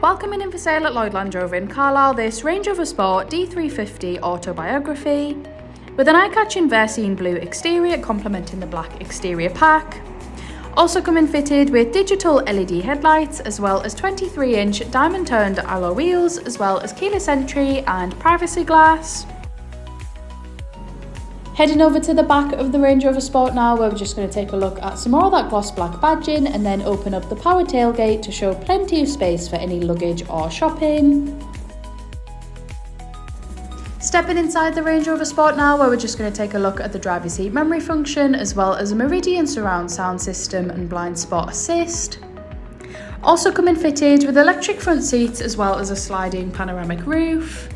Welcome in for sale at Lloyd Land Rover in Carlisle this Range Rover Sport D350 Autobiography with an eye-catching Varesine Blue exterior complementing the black exterior pack. Also coming fitted with digital LED headlights as well as 23-inch diamond-turned alloy wheels as well as keyless entry and privacy glass. Heading over to the back of the Range Rover Sport now, where we're just going to take a look at some more of that gloss black badging and then open up the power tailgate to show plenty of space for any luggage or shopping. Stepping inside the Range Rover Sport now, where we're just going to take a look at the driver's seat memory function as well as a Meridian surround sound system and blind spot assist. Also coming fitted with electric front seats as well as a sliding panoramic roof.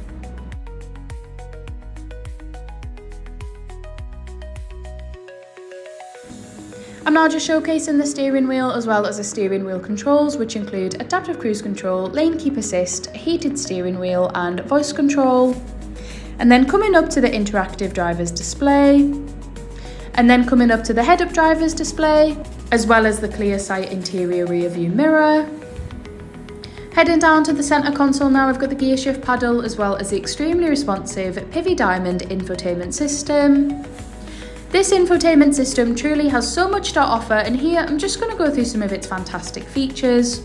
I'm now just showcasing the steering wheel as well as the steering wheel controls, which include adaptive cruise control, lane keep assist, heated steering wheel and voice control. And then coming up to the interactive driver's display. And then coming up to the head-up driver's display, as well as the clear sight interior rear view mirror. Heading down to the centre console now, we've got the gear shift paddle as well as the extremely responsive PY Diamond infotainment system. This infotainment system truly has so much to offer, and here I'm just going to go through some of its fantastic features,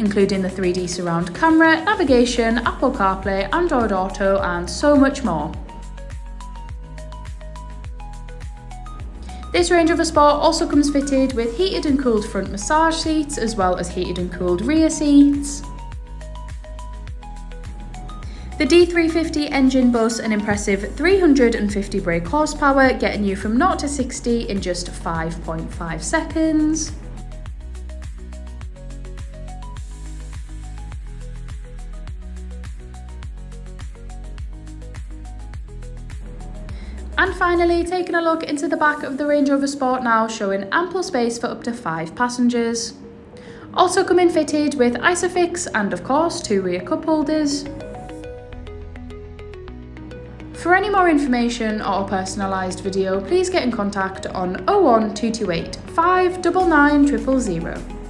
including the 3D surround camera, navigation, Apple CarPlay, Android Auto and so much more. This Range Rover Sport also comes fitted with heated and cooled front massage seats as well as heated and cooled rear seats. The D350 engine boasts an impressive 350 brake horsepower, getting you from 0 to 60 in just 5.5 seconds. And finally, taking a look into the back of the Range Rover Sport now, showing ample space for up to 5 passengers. Also coming fitted with Isofix and of course 2 rear cup holders. For any more information or a personalised video, please get in contact on 01228 599 000.